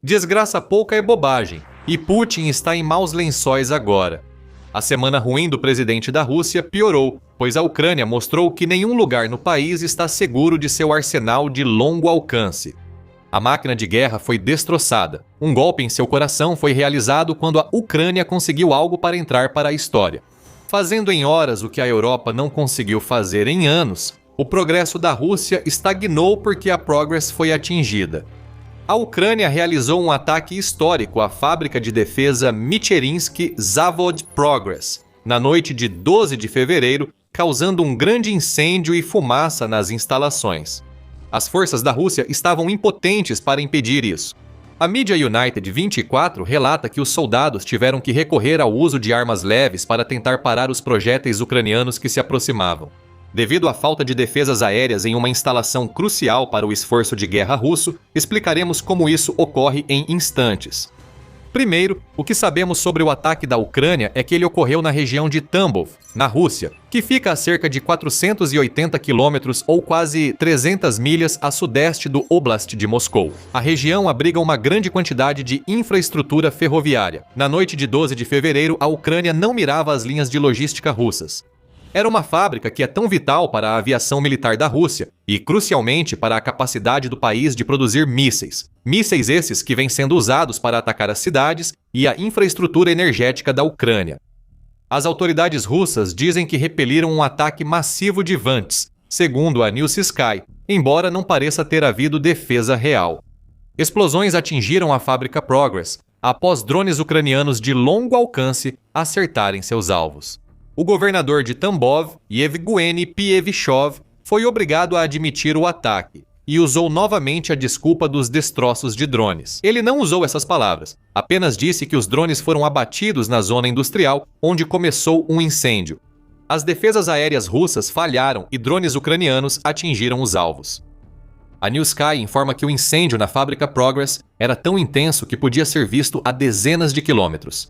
Desgraça pouca é bobagem, e Putin está em maus lençóis agora. A semana ruim do presidente da Rússia piorou, pois a Ucrânia mostrou que nenhum lugar no país está seguro de seu arsenal de longo alcance. A máquina de guerra foi destroçada. Um golpe em seu coração foi realizado quando a Ucrânia conseguiu algo para entrar para a história. Fazendo em horas o que a Europa não conseguiu fazer em anos, o progresso da Rússia estagnou porque a Progress foi atingida. A Ucrânia realizou um ataque histórico à fábrica de defesa Micherinsky Zavod Progress, na noite de 12 de fevereiro, causando um grande incêndio e fumaça nas instalações. As forças da Rússia estavam impotentes para impedir isso. A mídia United 24 relata que os soldados tiveram que recorrer ao uso de armas leves para tentar parar os projéteis ucranianos que se aproximavam. Devido à falta de defesas aéreas em uma instalação crucial para o esforço de guerra russo, explicaremos como isso ocorre em instantes. Primeiro, o que sabemos sobre o ataque da Ucrânia é que ele ocorreu na região de Tambov, na Rússia, que fica a cerca de 480 quilômetros ou quase 300 milhas a sudeste do Oblast de Moscou. A região abriga uma grande quantidade de infraestrutura ferroviária. Na noite de 12 de fevereiro, a Ucrânia não mirava as linhas de logística russas. Era uma fábrica que é tão vital para a aviação militar da Rússia e, crucialmente, para a capacidade do país de produzir mísseis. Mísseis esses que vêm sendo usados para atacar as cidades e a infraestrutura energética da Ucrânia. As autoridades russas dizem que repeliram um ataque massivo de Vants, segundo a News Sky, embora não pareça ter havido defesa real. Explosões atingiram a fábrica Progress após drones ucranianos de longo alcance acertarem seus alvos. O governador de Tambov, Yevgeny Pievishov, foi obrigado a admitir o ataque e usou novamente a desculpa dos destroços de drones. Ele não usou essas palavras, apenas disse que os drones foram abatidos na zona industrial onde começou um incêndio. As defesas aéreas russas falharam e drones ucranianos atingiram os alvos. A News Sky informa que o incêndio na fábrica Progress era tão intenso que podia ser visto a dezenas de quilômetros.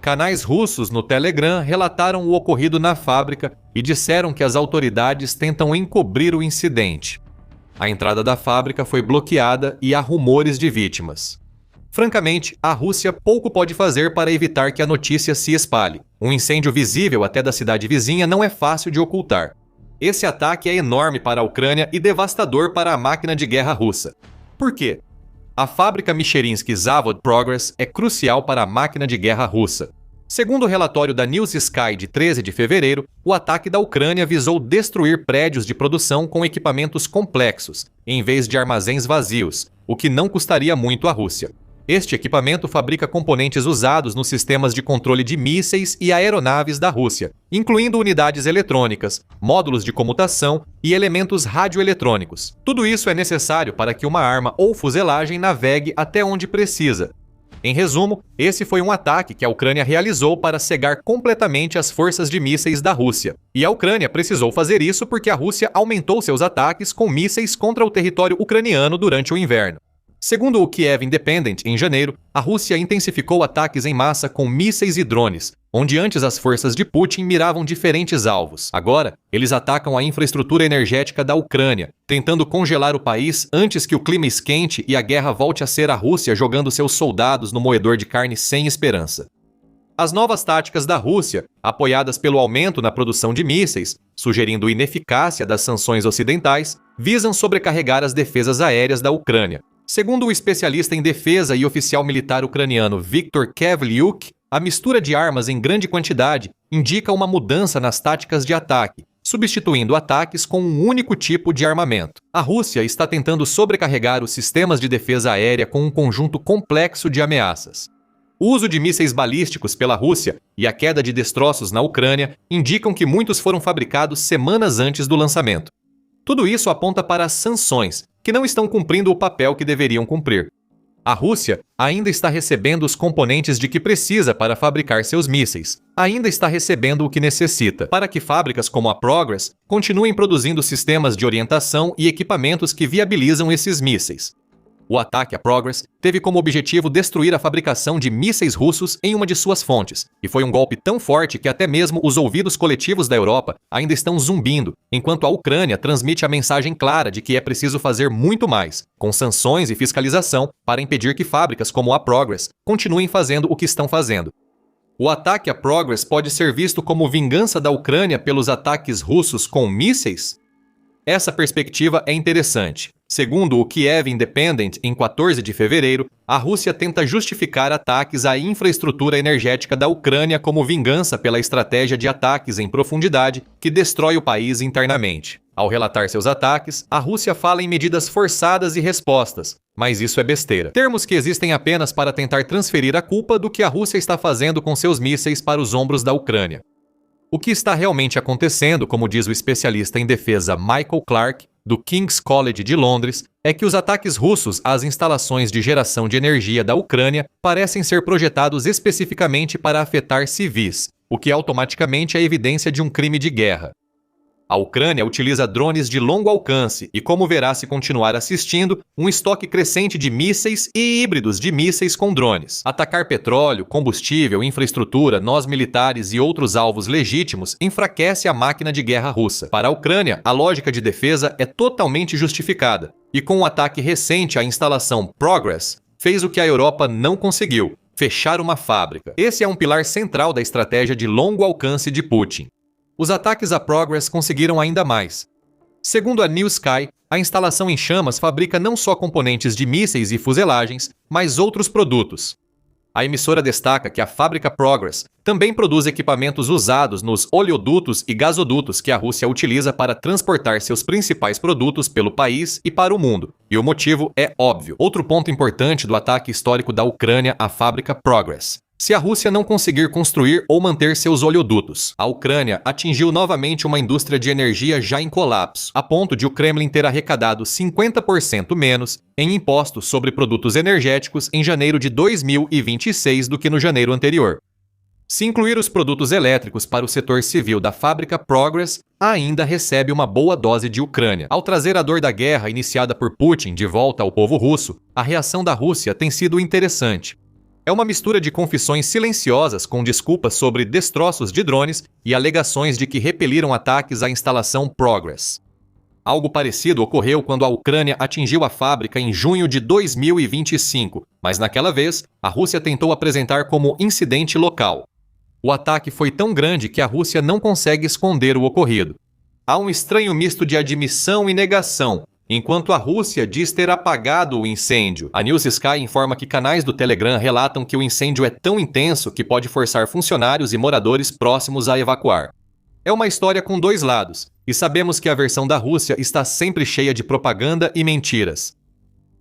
Canais russos no Telegram relataram o ocorrido na fábrica e disseram que as autoridades tentam encobrir o incidente. A entrada da fábrica foi bloqueada e há rumores de vítimas. Francamente, a Rússia pouco pode fazer para evitar que a notícia se espalhe. Um incêndio visível até da cidade vizinha não é fácil de ocultar. Esse ataque é enorme para a Ucrânia e devastador para a máquina de guerra russa. Por quê? A fábrica Micherinsky Zavod Progress é crucial para a máquina de guerra russa. Segundo o relatório da News Sky de 13 de fevereiro, o ataque da Ucrânia visou destruir prédios de produção com equipamentos complexos, em vez de armazéns vazios, o que não custaria muito à Rússia. Este equipamento fabrica componentes usados nos sistemas de controle de mísseis e aeronaves da Rússia, incluindo unidades eletrônicas, módulos de comutação e elementos radioeletrônicos. Tudo isso é necessário para que uma arma ou fuselagem navegue até onde precisa. Em resumo, esse foi um ataque que a Ucrânia realizou para cegar completamente as forças de mísseis da Rússia. E a Ucrânia precisou fazer isso porque a Rússia aumentou seus ataques com mísseis contra o território ucraniano durante o inverno. Segundo o Kiev Independent, em janeiro, a Rússia intensificou ataques em massa com mísseis e drones, onde antes as forças de Putin miravam diferentes alvos. Agora, eles atacam a infraestrutura energética da Ucrânia, tentando congelar o país antes que o clima esquente e a guerra volte a ser a Rússia jogando seus soldados no moedor de carne sem esperança. As novas táticas da Rússia, apoiadas pelo aumento na produção de mísseis, sugerindo ineficácia das sanções ocidentais, visam sobrecarregar as defesas aéreas da Ucrânia. Segundo o especialista em defesa e oficial militar ucraniano Viktor Kevliuk, a mistura de armas em grande quantidade indica uma mudança nas táticas de ataque, substituindo ataques com um único tipo de armamento. A Rússia está tentando sobrecarregar os sistemas de defesa aérea com um conjunto complexo de ameaças. O uso de mísseis balísticos pela Rússia e a queda de destroços na Ucrânia indicam que muitos foram fabricados semanas antes do lançamento. Tudo isso aponta para as sanções, que não estão cumprindo o papel que deveriam cumprir. A Rússia ainda está recebendo os componentes de que precisa para fabricar seus mísseis, ainda está recebendo o que necessita, para que fábricas como a Progress continuem produzindo sistemas de orientação e equipamentos que viabilizam esses mísseis. O ataque a Progress teve como objetivo destruir a fabricação de mísseis russos em uma de suas fontes, e foi um golpe tão forte que até mesmo os ouvidos coletivos da Europa ainda estão zumbindo, enquanto a Ucrânia transmite a mensagem clara de que é preciso fazer muito mais, com sanções e fiscalização, para impedir que fábricas como a Progress continuem fazendo o que estão fazendo. O ataque a Progress pode ser visto como vingança da Ucrânia pelos ataques russos com mísseis? Essa perspectiva é interessante. Segundo o Kiev Independent, em 14 de fevereiro, a Rússia tenta justificar ataques à infraestrutura energética da Ucrânia como vingança pela estratégia de ataques em profundidade que destrói o país internamente. Ao relatar seus ataques, a Rússia fala em medidas forçadas e respostas, mas isso é besteira. Termos que existem apenas para tentar transferir a culpa do que a Rússia está fazendo com seus mísseis para os ombros da Ucrânia. O que está realmente acontecendo, como diz o especialista em defesa Michael Clark, do King's College de Londres, é que os ataques russos às instalações de geração de energia da Ucrânia parecem ser projetados especificamente para afetar civis, o que automaticamente é evidência de um crime de guerra. A Ucrânia utiliza drones de longo alcance e, como verá se continuar assistindo, um estoque crescente de mísseis e híbridos de mísseis com drones. Atacar petróleo, combustível, infraestrutura, nós militares e outros alvos legítimos enfraquece a máquina de guerra russa. Para a Ucrânia, a lógica de defesa é totalmente justificada. E com o ataque recente à instalação Progress, fez o que a Europa não conseguiu: fechar uma fábrica. Esse é um pilar central da estratégia de longo alcance de Putin. Os ataques a Progress conseguiram ainda mais. Segundo a New Sky, a instalação em chamas fabrica não só componentes de mísseis e fuzelagens, mas outros produtos. A emissora destaca que a fábrica Progress também produz equipamentos usados nos oleodutos e gasodutos que a Rússia utiliza para transportar seus principais produtos pelo país e para o mundo. E o motivo é óbvio. Outro ponto importante do ataque histórico da Ucrânia à fábrica Progress: se a Rússia não conseguir construir ou manter seus oleodutos, a Ucrânia atingiu novamente uma indústria de energia já em colapso, a ponto de o Kremlin ter arrecadado 50% menos em impostos sobre produtos energéticos em janeiro de 2026 do que no janeiro anterior. Se incluir os produtos elétricos para o setor civil da fábrica Progress, ainda recebe uma boa dose de Ucrânia. Ao trazer a dor da guerra iniciada por Putin de volta ao povo russo, a reação da Rússia tem sido interessante. É uma mistura de confissões silenciosas com desculpas sobre destroços de drones e alegações de que repeliram ataques à instalação Progress. Algo parecido ocorreu quando a Ucrânia atingiu a fábrica em junho de 2025, mas naquela vez, a Rússia tentou apresentar como incidente local. O ataque foi tão grande que a Rússia não consegue esconder o ocorrido. Há um estranho misto de admissão e negação, enquanto a Rússia diz ter apagado o incêndio. A News Sky informa que canais do Telegram relatam que o incêndio é tão intenso que pode forçar funcionários e moradores próximos a evacuar. É uma história com dois lados, e sabemos que a versão da Rússia está sempre cheia de propaganda e mentiras.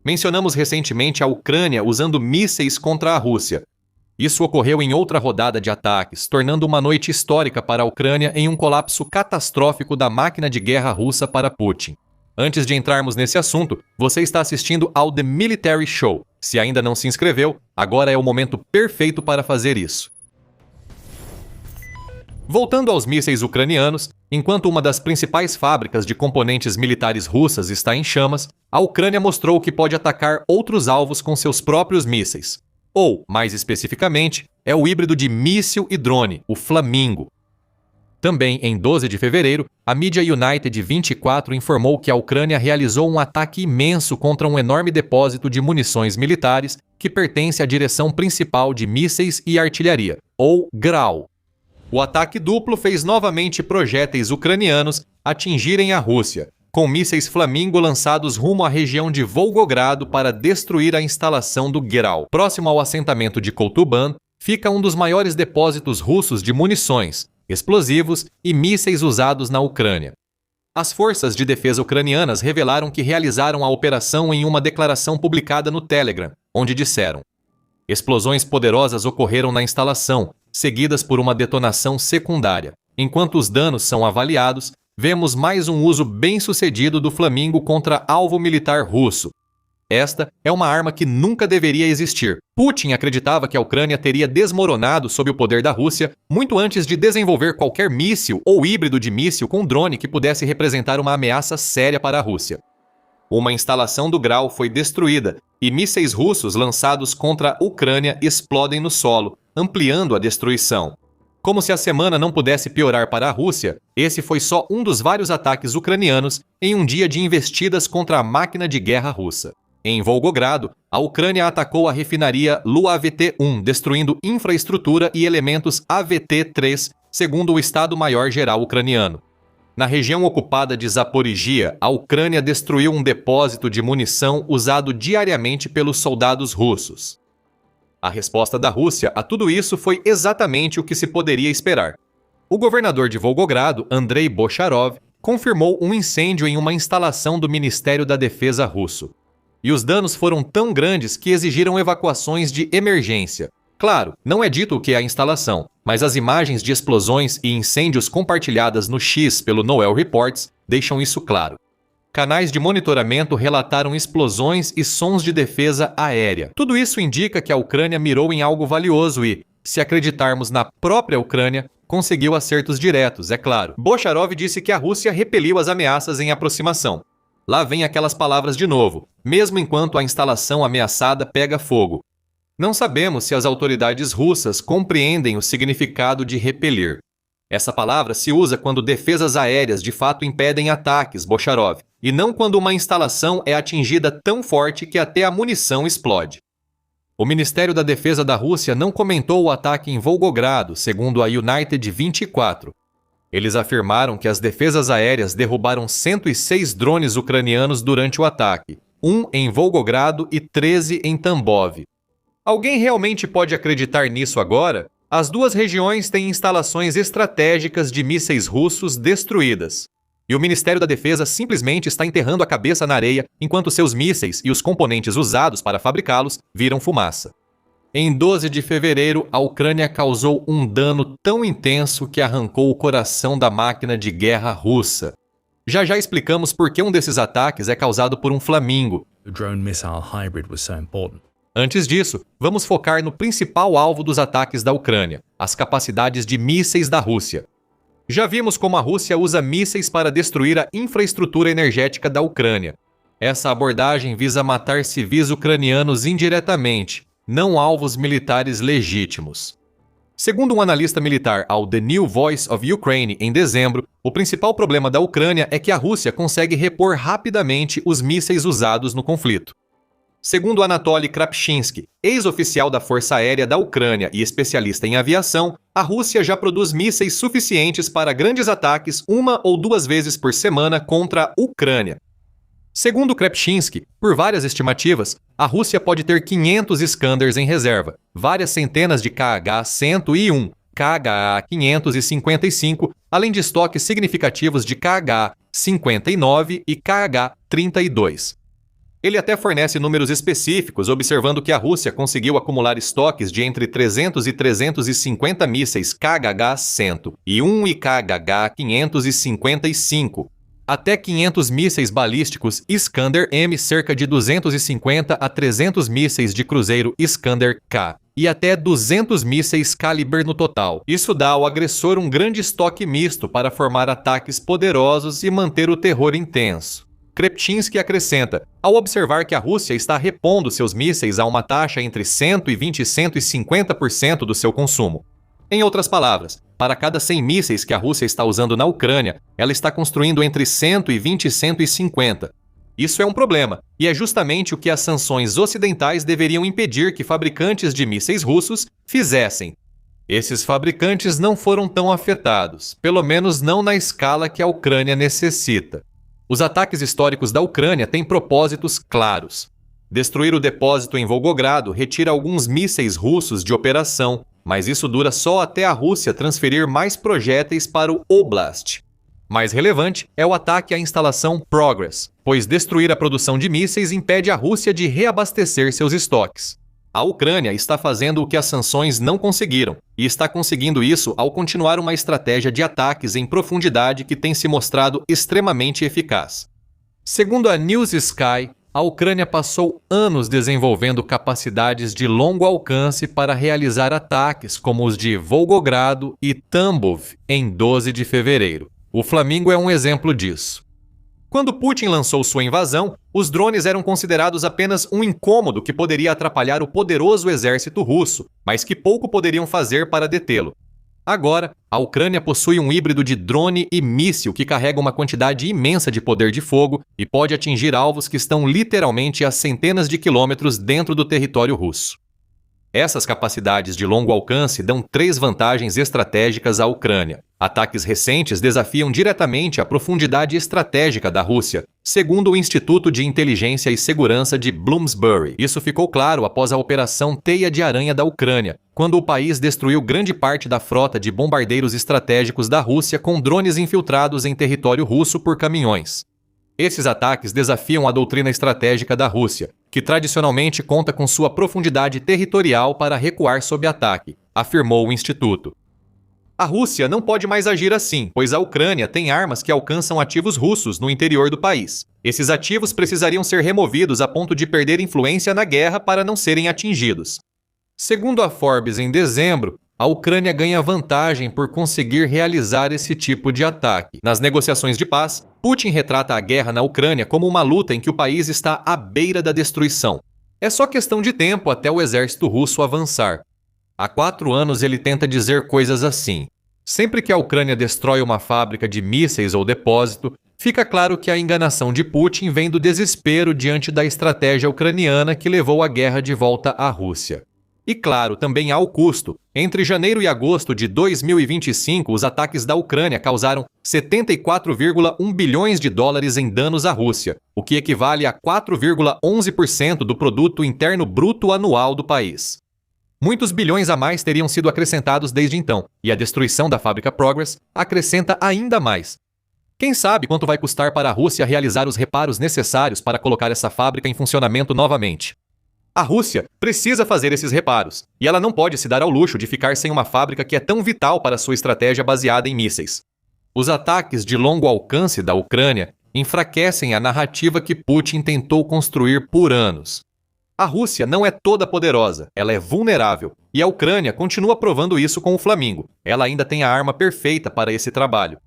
Mencionamos recentemente a Ucrânia usando mísseis contra a Rússia. Isso ocorreu em outra rodada de ataques, tornando uma noite histórica para a Ucrânia em um colapso catastrófico da máquina de guerra russa para Putin. Antes de entrarmos nesse assunto, você está assistindo ao The Military Show. Se ainda não se inscreveu, agora é o momento perfeito para fazer isso. Voltando aos mísseis ucranianos, enquanto uma das principais fábricas de componentes militares russas está em chamas, a Ucrânia mostrou que pode atacar outros alvos com seus próprios mísseis. Ou, mais especificamente, é o híbrido de míssil e drone, o Flamingo. Também, em 12 de fevereiro, a mídia United 24 informou que a Ucrânia realizou um ataque imenso contra um enorme depósito de munições militares que pertence à Direção Principal de Mísseis e Artilharia, ou GRAU. O ataque duplo fez novamente projéteis ucranianos atingirem a Rússia, com mísseis Flamingo lançados rumo à região de Volgogrado para destruir a instalação do GRAU. Próximo ao assentamento de Kotuban, fica um dos maiores depósitos russos de munições, explosivos e mísseis usados na Ucrânia. As forças de defesa ucranianas revelaram que realizaram a operação em uma declaração publicada no Telegram, onde disseram: explosões poderosas ocorreram na instalação, seguidas por uma detonação secundária. Enquanto os danos são avaliados, vemos mais um uso bem-sucedido do Flamingo contra alvo militar russo. Esta é uma arma que nunca deveria existir. Putin acreditava que a Ucrânia teria desmoronado sob o poder da Rússia muito antes de desenvolver qualquer míssil ou híbrido de míssil com drone que pudesse representar uma ameaça séria para a Rússia. uma instalação do Grau foi destruída e mísseis russos lançados contra a Ucrânia explodem no solo, ampliando a destruição. Como se a semana não pudesse piorar para a Rússia, esse foi só um dos vários ataques ucranianos em um dia de investidas contra a máquina de guerra russa. Em Volgogrado, a Ucrânia atacou a refinaria LUAVT-1, destruindo infraestrutura e elementos AVT-3, segundo o Estado-Maior-Geral ucraniano. Na região ocupada de Zaporizhia, a Ucrânia destruiu um depósito de munição usado diariamente pelos soldados russos. A resposta da Rússia a tudo isso foi exatamente o que se poderia esperar. O governador de Volgogrado, Andrei Bocharov, confirmou um incêndio em uma instalação do Ministério da Defesa russo. E os danos foram tão grandes que exigiram evacuações de emergência. Claro, não é dito o que é a instalação, mas as imagens de explosões e incêndios compartilhadas no X pelo Noel Reports deixam isso claro. Canais de monitoramento relataram explosões e sons de defesa aérea. Tudo isso indica que a Ucrânia mirou em algo valioso e, se acreditarmos na própria Ucrânia, conseguiu acertos diretos, é claro. Bocharov disse que a Rússia repeliu as ameaças em aproximação. Lá vem aquelas palavras de novo, mesmo enquanto a instalação ameaçada pega fogo. Não sabemos se as autoridades russas compreendem o significado de repelir. Essa palavra se usa quando defesas aéreas de fato impedem ataques, Bocharov, e não quando uma instalação é atingida tão forte que até a munição explode. O Ministério da Defesa da Rússia não comentou o ataque em Volgogrado, segundo a United 24. Eles afirmaram que as defesas aéreas derrubaram 106 drones ucranianos durante o ataque, 1 em Volgogrado e 13 em Tambov. Alguém realmente pode acreditar nisso agora? As duas regiões têm instalações estratégicas de mísseis russos destruídas. E o Ministério da Defesa simplesmente está enterrando a cabeça na areia enquanto seus mísseis e os componentes usados para fabricá-los viram fumaça. Em 12 de fevereiro, a Ucrânia causou um dano tão intenso que arrancou o coração da máquina de guerra russa. Já explicamos por que um desses ataques é causado por um Flamingo. The drone missile hybrid was so important. Antes disso, vamos focar no principal alvo dos ataques da Ucrânia, as capacidades de mísseis da Rússia. Já vimos como a Rússia usa mísseis para destruir a infraestrutura energética da Ucrânia. Essa abordagem visa matar civis ucranianos indiretamente, não alvos militares legítimos. Segundo um analista militar ao The New Voice of Ukraine em dezembro, o principal problema da Ucrânia é que a Rússia consegue repor rapidamente os mísseis usados no conflito. Segundo Anatoly Krapchinsky, ex-oficial da Força Aérea da Ucrânia e especialista em aviação, a Rússia já produz mísseis suficientes para grandes ataques 1 ou 2 vezes por semana contra a Ucrânia. Segundo Krapchinsky, por várias estimativas, a Rússia pode ter 500 Iskanders em reserva, várias centenas de KH-101, KH-555, além de estoques significativos de KH-59 e KH-32. Ele até fornece números específicos, observando que a Rússia conseguiu acumular estoques de entre 300 e 350 mísseis KH-101 e KH-555, até 500 mísseis balísticos Iskander-M, cerca de 250 a 300 mísseis de cruzeiro Iskander-K, e até 200 mísseis Kalibr no total. Isso dá ao agressor um grande estoque misto para formar ataques poderosos e manter o terror intenso. Krepchinsky acrescenta, ao observar que a Rússia está repondo seus mísseis a uma taxa entre 120% e 150% do seu consumo. Em outras palavras, para cada 100 mísseis que a Rússia está usando na Ucrânia, ela está construindo entre 120 e 150. Isso é um problema, e é justamente o que as sanções ocidentais deveriam impedir que fabricantes de mísseis russos fizessem. Esses fabricantes não foram tão afetados, pelo menos não na escala que a Ucrânia necessita. Os ataques históricos da Ucrânia têm propósitos claros. Destruir o depósito em Volgogrado retira alguns mísseis russos de operação, mas isso dura só até a Rússia transferir mais projéteis para o Oblast. Mais relevante é o ataque à instalação Progress, pois destruir a produção de mísseis impede a Rússia de reabastecer seus estoques. A Ucrânia está fazendo o que as sanções não conseguiram, e está conseguindo isso ao continuar uma estratégia de ataques em profundidade que tem se mostrado extremamente eficaz. Segundo a News Sky, a Ucrânia passou anos desenvolvendo capacidades de longo alcance para realizar ataques como os de Volgogrado e Tambov em 12 de fevereiro. O Flamingo é um exemplo disso. Quando Putin lançou sua invasão, os drones eram considerados apenas um incômodo que poderia atrapalhar o poderoso exército russo, mas que pouco poderiam fazer para detê-lo. Agora, a Ucrânia possui um híbrido de drone e míssil que carrega uma quantidade imensa de poder de fogo e pode atingir alvos que estão literalmente a centenas de quilômetros dentro do território russo. Essas capacidades de longo alcance dão 3 vantagens estratégicas à Ucrânia. Ataques recentes desafiam diretamente a profundidade estratégica da Rússia, segundo o Instituto de Inteligência e Segurança de Bloomsbury. Isso ficou claro após a Operação Teia de Aranha da Ucrânia, quando o país destruiu grande parte da frota de bombardeiros estratégicos da Rússia com drones infiltrados em território russo por caminhões. Esses ataques desafiam a doutrina estratégica da Rússia, que tradicionalmente conta com sua profundidade territorial para recuar sob ataque, afirmou o Instituto. A Rússia não pode mais agir assim, pois a Ucrânia tem armas que alcançam ativos russos no interior do país. Esses ativos precisariam ser removidos a ponto de perder influência na guerra para não serem atingidos. Segundo a Forbes, em dezembro, a Ucrânia ganha vantagem por conseguir realizar esse tipo de ataque. Nas negociações de paz, Putin retrata a guerra na Ucrânia como uma luta em que o país está à beira da destruição. É só questão de tempo até o exército russo avançar. Há 4 anos ele tenta dizer coisas assim. Sempre que a Ucrânia destrói uma fábrica de mísseis ou depósito, fica claro que a enganação de Putin vem do desespero diante da estratégia ucraniana que levou a guerra de volta à Rússia. E claro, também há o custo. Entre janeiro e agosto de 2025, os ataques da Ucrânia causaram 74,1 bilhões de dólares em danos à Rússia, o que equivale a 4,11% do produto interno bruto anual do país. Muitos bilhões a mais teriam sido acrescentados desde então, e a destruição da fábrica Progress acrescenta ainda mais. Quem sabe quanto vai custar para a Rússia realizar os reparos necessários para colocar essa fábrica em funcionamento novamente? A Rússia precisa fazer esses reparos, e ela não pode se dar ao luxo de ficar sem uma fábrica que é tão vital para sua estratégia baseada em mísseis. Os ataques de longo alcance da Ucrânia enfraquecem a narrativa que Putin tentou construir por anos. A Rússia não é toda poderosa, ela é vulnerável, e a Ucrânia continua provando isso com o Flamingo. Ela ainda tem a arma perfeita para esse trabalho.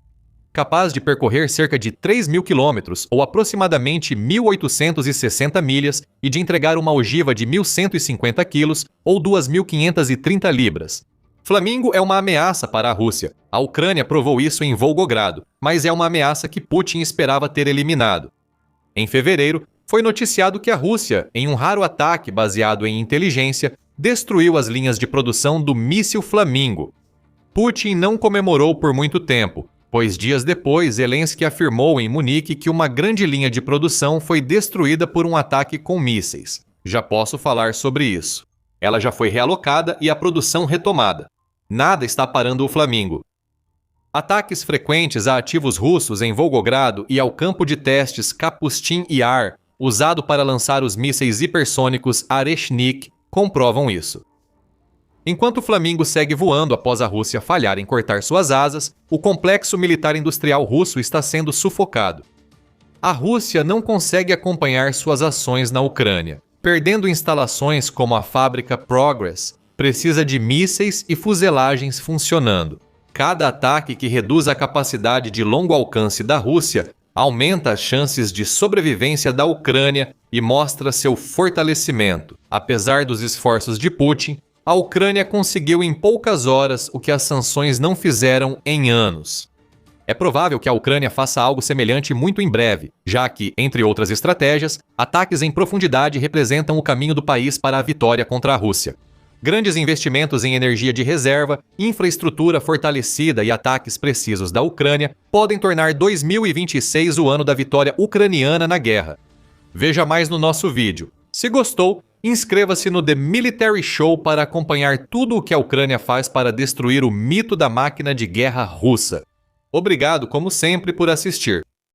Capaz de percorrer cerca de 3.000 quilômetros, ou aproximadamente 1.860 milhas, e de entregar uma ogiva de 1.150 quilos, ou 2.530 libras. Flamingo é uma ameaça para a Rússia. A Ucrânia provou isso em Volgogrado, mas é uma ameaça que Putin esperava ter eliminado. Em fevereiro, foi noticiado que a Rússia, em um raro ataque baseado em inteligência, destruiu as linhas de produção do míssil Flamingo. Putin não comemorou por muito tempo, pois dias depois Zelensky afirmou em Munique que uma grande linha de produção foi destruída por um ataque com mísseis. Já posso falar sobre isso. Ela já foi realocada e a produção retomada. Nada está parando o Flamingo. Ataques frequentes a ativos russos em Volgogrado e ao campo de testes Kapustin Yar, usado para lançar os mísseis hipersônicos Areshnik, comprovam isso. Enquanto o Flamingo segue voando após a Rússia falhar em cortar suas asas, o complexo militar industrial russo está sendo sufocado. A Rússia não consegue acompanhar suas ações na Ucrânia. Perdendo instalações como a fábrica Progress, precisa de mísseis e fuzelagens funcionando. Cada ataque que reduz a capacidade de longo alcance da Rússia aumenta as chances de sobrevivência da Ucrânia e mostra seu fortalecimento. Apesar dos esforços de Putin, a Ucrânia conseguiu em poucas horas o que as sanções não fizeram em anos. É provável que a Ucrânia faça algo semelhante muito em breve, já que, entre outras estratégias, ataques em profundidade representam o caminho do país para a vitória contra a Rússia. Grandes investimentos em energia de reserva, infraestrutura fortalecida e ataques precisos da Ucrânia podem tornar 2026 o ano da vitória ucraniana na guerra. Veja mais no nosso vídeo. Se gostou, inscreva-se no The Military Show para acompanhar tudo o que a Ucrânia faz para destruir o mito da máquina de guerra russa. Obrigado, como sempre, por assistir.